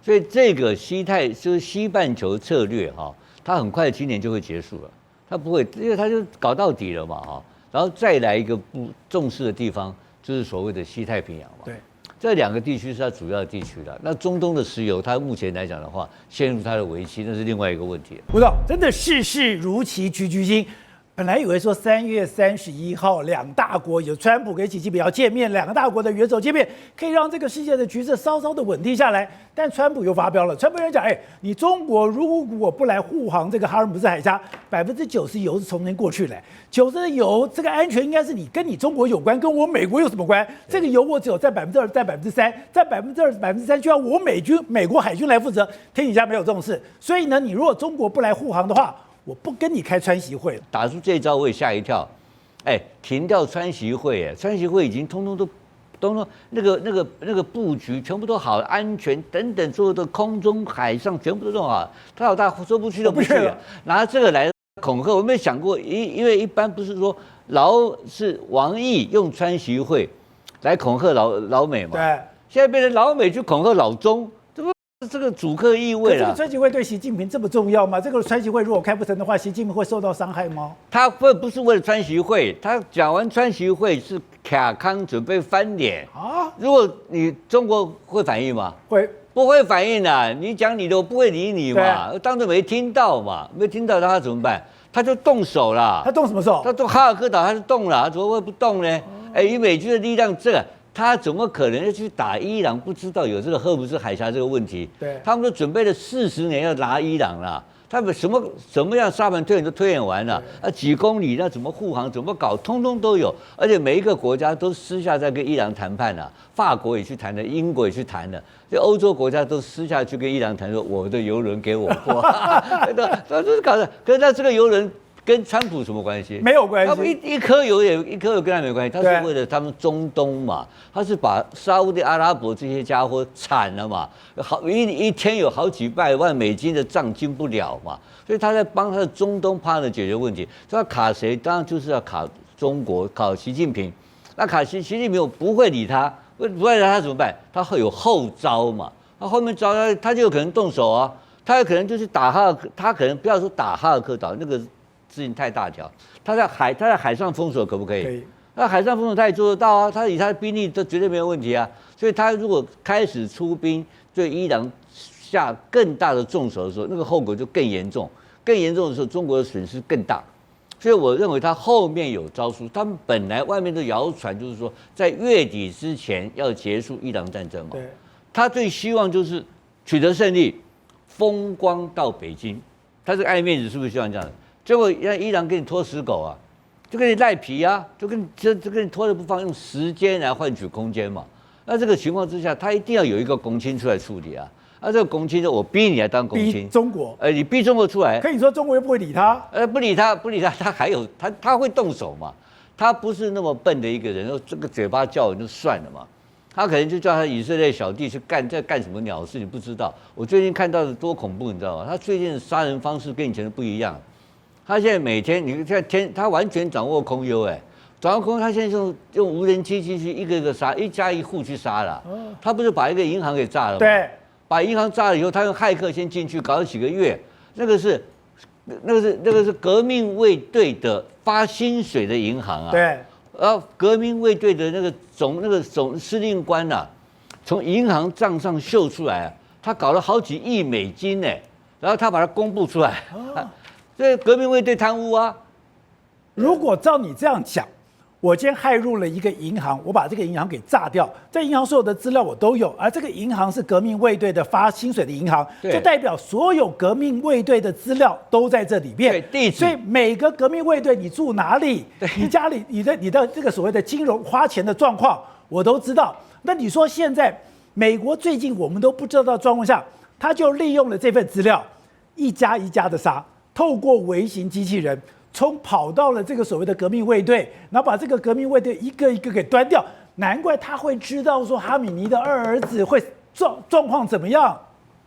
所以这个就是西半球策略哈，它很快今年就会结束了，它不会，因为它就搞到底了嘛哈，然后再来一个不重视的地方，就是所谓的西太平洋嘛。对。这2个地区是它主要地区的。那中东的石油，它目前来讲的话，陷入它的危机，那是另外一个问题。吴总，真的事事如期，局局新。本来以为说3月31号2大国有川普跟习近平要见面，2个大国的元首见面，可以让这个世界的局势稍稍的稳定下来。但川普又发飙了，川普人讲，你中国如果不来护航这个哈尔木兹海峡，90%油是从那过去的，90%的油这个安全应该是跟你中国有关，跟我美国有什么关？这个油我只有占2%，占3%，占2%就要我美国海军来负责，天底下没有这种事。所以呢，你如果中国不来护航的话，我不跟你开川习会了。打出这一招我也吓一跳，停掉川习会，川习会已经通通那个布局全部都好了，安全等等所有的空中海上全部都弄好了，他老大说不去就不去了，拿这个来恐吓。我没有想过，因为一般不是说是王毅用川习会来恐吓老美嘛？对，现在变成老美去恐吓老中。这个主客意味了。这个川习会对习近平这么重要吗？这个川习会如果开不成的话，习近平会受到伤害吗？他不是为了川习会，他讲完川习会是卡康准备翻脸啊！如果你中国会反应吗？不会反应啊！你讲你的，我不会理你嘛，当作没听到嘛，没听到他怎么办？他就动手了。他动什么手？他动哈尔科岛，他就动了，他怎么会不动呢？以美军的力量，他怎么可能要去打伊朗？不知道有这个荷鲁斯海峡这个问题。对，他们都准备了40年要拿伊朗了。他们什么样沙盘推演都推演完了，几公里那怎么护航怎么搞，通通都有，而且每一个国家都私下在跟伊朗谈判了，法国也去谈了，英国也去谈了，这欧洲国家都私下去跟伊朗谈说，我的油轮给我过，这是搞的。可是那这个油轮跟川普什么关系？没有关系。他们一颗油跟他没关系，他是为了他们中东嘛，他是把沙烏地阿拉伯这些家伙铲了嘛，一天有好几百万美金的账进不了嘛，所以他在帮他的中东 partner 解决问题。他卡谁？当然就是要卡中国，卡习近平。那卡习近平我不会理他，不会理他怎么办？他会有后招嘛，他后面招他就有可能动手啊，他有可能就是打他可能不要说打哈尔科岛那个。事情太大条，他在海上封锁可不可以？可以。那海上封锁他也做得到啊，他以他的兵力这绝对没有问题啊。所以他如果开始出兵对伊朗下更大的重手的时候，那个后果就更严重。更严重的时候，中国的损失更大。所以我认为他后面有招数。他们本来外面的谣传就是说，在月底之前要结束伊朗战争嘛。对。他最希望就是取得胜利，风光到北京。他这个爱面子是不是希望这样的？结果让伊朗给你拖死狗啊，就跟你赖皮啊，就跟你拖着不放，用时间来换取空间嘛。那这个情况之下，他一定要有一个公卿出来处理啊。那这个公卿，我逼你来当公卿，逼中国，你逼中国出来，可以说中国又不会理他，不理他，他还有他会动手嘛。他不是那么笨的一个人，这个嘴巴叫就算了嘛。他可能就叫他以色列小弟去在干什么鸟事，你不知道。我最近看到的多恐怖，你知道吗？他最近的杀人方式跟以前的不一样。他现在每天，你看他完全掌握空优，掌握空优，他现在用无人机去一个一个杀，一家一户去杀了。他不是把一个银行给炸了吗？对，把银行炸了以后，他用骇客先进去，搞了几个月。那个是革命卫队的发薪水的银行啊。对，然后革命卫队的那个总司令官啊，从银行账上秀出来啊，他搞了好几亿美金呢，然后他把它公布出来。这革命卫队贪污啊！如果照你这样讲，我今天骇入了一个银行，我把这个银行给炸掉，这银行所有的资料我都有，而这个银行是革命卫队的发薪水的银行，就代表所有革命卫队的资料都在这里面。地址，所以每个革命卫队你住哪里，你家里你的这个所谓的金融花钱的状况，我都知道。那你说现在美国最近我们都不知道的状况下，他就利用了这份资料，一家一家的杀。透过微型机器人跑到了这个所谓的革命卫队，然后把这个革命卫队一个一个给端掉。难怪他会知道说哈米尼的二儿子会状况怎么样。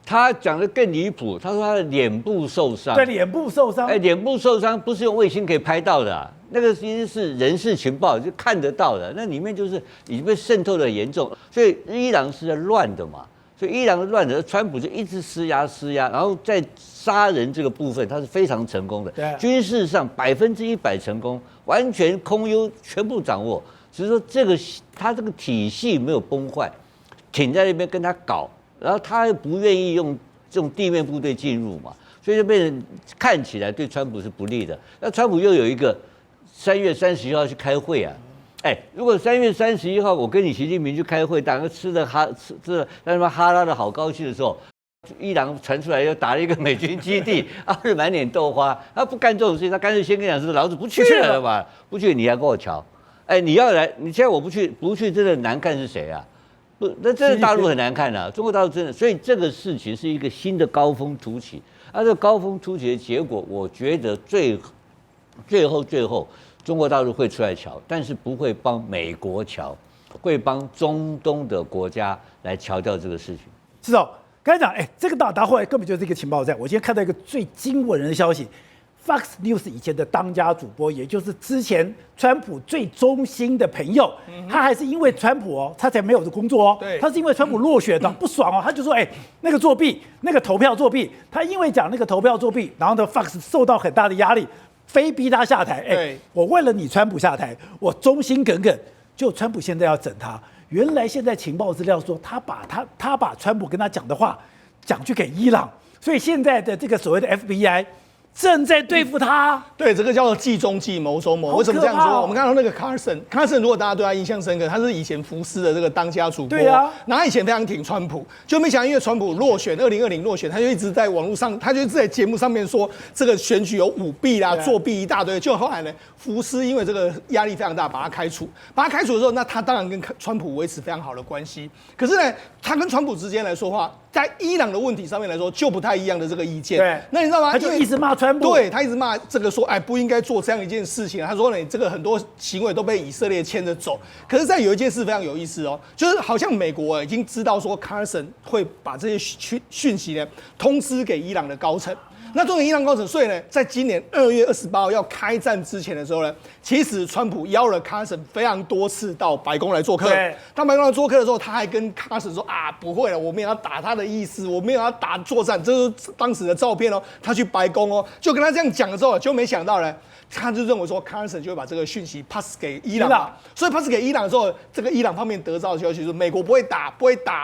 他讲的更离谱，他说他的脸部受伤。对，脸部受伤。脸部受伤不是用卫星可以拍到的，那个其实是人事情报就看得到的，那里面就是已经被渗透的严重，所以伊朗是在乱的嘛。所以伊朗的乱的，川普就一直施压，然后在杀人这个部分，他是非常成功的。对，军事上100%成功，完全空优全部掌握。只是说他这个体系没有崩坏，挺在那边跟他搞，然后他又不愿意用这种地面部队进入嘛，所以就变成看起来对川普是不利的。那川普又有一个3月31号去开会啊。如果3月31号我跟你习近平去开会，大家吃的哈拉的好高兴的时候，伊朗传出来又打了一个美军基地，是满脸豆花，他不干这种事情，他干脆先跟你讲说老子不去了嘛，不去你来跟我瞧，你要来，你现在我不去，真的难看是谁啊？不，那真的大陆很难看啊，中国大陆真的，所以这个事情是一个新的高峰突起，这个高峰突起的结果，我觉得最后。中国大陆会出来瞧，但是不会帮美国瞧，会帮中东的国家来瞧掉这个事情。是哦，刚才讲，这个打后来根本就是一个情报战。我今天看到一个最惊闻人的消息 ，Fox News 以前的当家主播，也就是之前川普最忠心的朋友，他还是因为川普他才没有工作对，他是因为川普落选的不爽他就说，那个作弊，那个投票作弊，他因为讲那个投票作弊，然后呢 Fox 受到很大的压力。非逼他下台，我为了你川普下台，我忠心耿耿。就川普现在要整他，原来现在情报资料说他把川普跟他讲的话讲去给伊朗，所以现在的这个所谓的 FBI 正在对付他。对，这个叫做计中计，谋中谋。好为什么这样说？可怕哦我们看到那个Carson，如果大家对他印象深刻，他是以前福斯的这个当家主播，对啊，然后他以前非常挺川普，就没想到因为川普落选，2020落选，他就一直在网络上，他就一直在节目上面说这个选举有舞弊啦、作弊一大堆。就后来呢，福斯因为这个压力非常大，把他开除。把他开除的时候，那他当然跟川普维持非常好的关系。可是呢，他跟川普之间来说话，在伊朗的问题上面来说，就不太一样的这个意见。对，那你知道吗？他就一直骂川普，对他一直骂这个说，哎，不应该做这样一件事情。他说呢，这个很多行为都被以色列牵着走。可是，在有一件事非常有意思哦，就是好像美国已经知道说 Carson 会把这些讯息呢通知给伊朗的高层。那作为伊朗高层，所以呢，在今年2月28号要开战之前的时候呢，其实川普邀了 Carson 非常多次到白宫来做客。对，到白宫来做客的时候，他还跟 Carson 说啊，不会了，我没有要打他的意思，我没有要打作战，这是当时的照片哦。他去白宫哦，就跟他这样讲的时候，就没想到呢。他就认为说 ，Carson 就会把这个讯息 pass 给伊朗，所以 pass 给伊朗之后，这个伊朗方面得到的消息说美国不会打，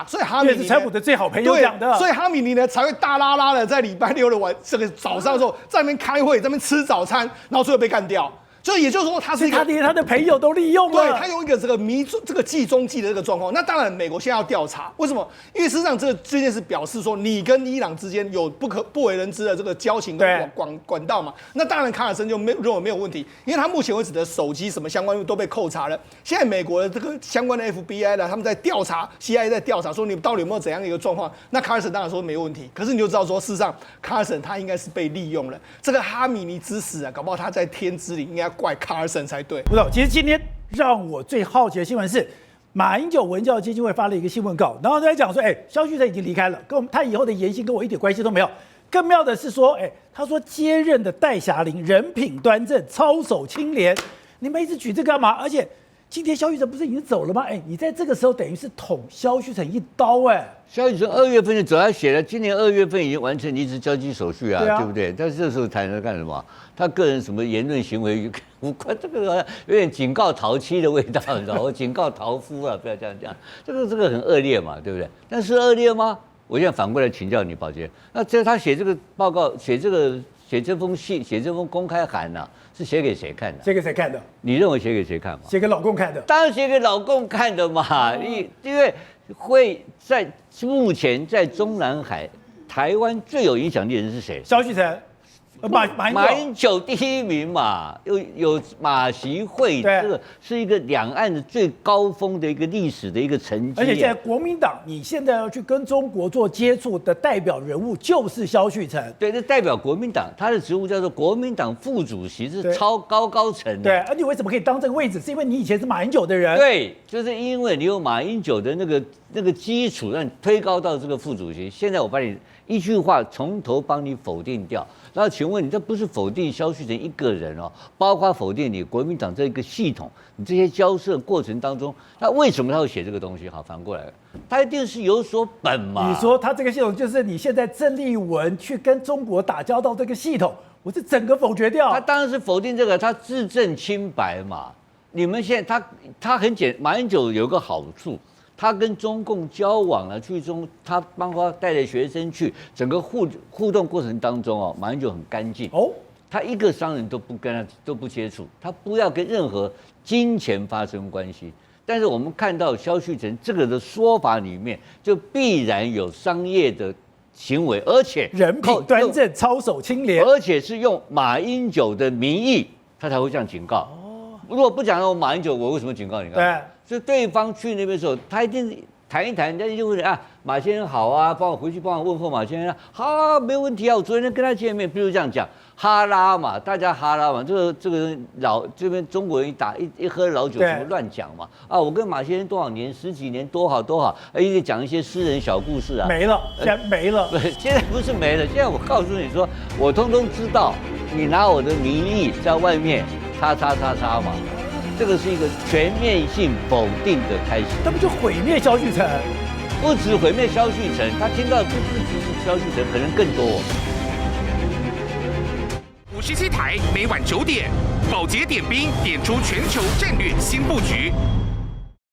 所以哈米尼是川普的最好朋友讲的，所以哈米尼呢才会大拉拉的在礼拜6的这个早上的时候，在那边开会，在那边吃早餐，然后最后被干掉。所以也就是说，他是一个他连他的朋友都利用了，对他用一个这个计中计的这个状况。那当然，美国现在要调查，为什么？因为事实上这件事表示说，你跟伊朗之间有不为人知的这个交情跟管道嘛。那当然，卡尔森就认为没有问题，因为他目前为止的手机什么相关都被扣查了。现在美国的这个相关的 FBI 呢，他们在调查 ，CIA 在调查，说你到底有没有怎样的一个状况。那卡尔森当然说没有问题，可是你就知道说，事实上卡尔森他应该是被利用了。这个哈米尼之死啊，搞不好他在天之灵应该怪卡尔森才对。不知道，其实今天让我最好奇的新闻是，马英九文教基金会发了一个新闻稿，然后在讲说，萧旭晨已经离开了，跟他以后的言行跟我一点关系都没有。更妙的是说，他说接任的戴霞玲人品端正，操守清廉。你们一直举这干嘛？而且今天萧旭晨不是已经走了吗？你在这个时候等于是捅萧旭晨一刀。萧旭晨2月份就走，他写了，今年2月份已经完成离职交接手续啊，对不对？但是这时候谈了干什么？他个人什么言论行为无关，这个有点警告陶妻的味道，你知道吗？警告陶夫啊，不要这样讲，这个很恶劣嘛，对不对？但是恶劣吗？我现在反过来请教你，宝杰，那这他写这个报告，写这封信，写这封公开函啊，是写给谁看的？写给谁看的？你认为写给谁看吗？写给老公看的。当然写给老公看的嘛，因为会在目前在中南海，台湾最有影响力的人是谁？萧旭晨。马英九第一名嘛，有马习会，这个是一个两岸的最高峰的一个历史的一个成绩。而且现在国民党，你现在要去跟中国做接触的代表人物就是萧旭晨。对，这代表国民党，他的职务叫做国民党副主席，是超高层的。对，而你为什么可以当这个位置？是因为你以前是马英九的人。对，就是因为你有马英九的那个基础，让你推高到这个副主席。现在我把你一句话从头帮你否定掉。然后请问你，这不是否定萧旭晨一个人哦，包括否定你国民党这个系统，你这些交涉过程当中，那为什么他会写这个东西？好，反过来，他一定是有所本嘛。你说他这个系统就是你现在郑丽文去跟中国打交道这个系统，我是整个否决掉。他当然是否定这个，他自证清白嘛。你们现在他很马英九有个好处。他跟中共交往了，他包括带着学生去，整个互动过程当中马英九很干净哦，他一个商人都不接触，他不要跟任何金钱发生关系。但是我们看到萧旭晨这个的说法里面，就必然有商业的行为，而且人品端正、操守清廉，而且是用马英九的名义，他才会这样警告。如果不讲到马英九，我为什么警告你？对。就对方去那边的时候，他一定谈一谈，人家就会马先生好啊，回去帮我问候马先生，好啊，没问题啊，我昨天跟他见面，比如这样讲，哈拉嘛，大家哈拉嘛，这个这边中国人一喝老酒什么乱讲嘛，我跟马先生多少年10几年多好，一直讲一些私人小故事啊，没了，现在没了，对，现在不是没了，现在我告诉你说，我通通知道，你拿我的名义在外面叉嘛。这个是一个全面性否定的开始，那不就毁灭萧旭晨？不止毁灭萧旭晨，他听到的不只是萧旭晨，可能更多。57台每晚9点，宝洁点兵点出全球战略新布局。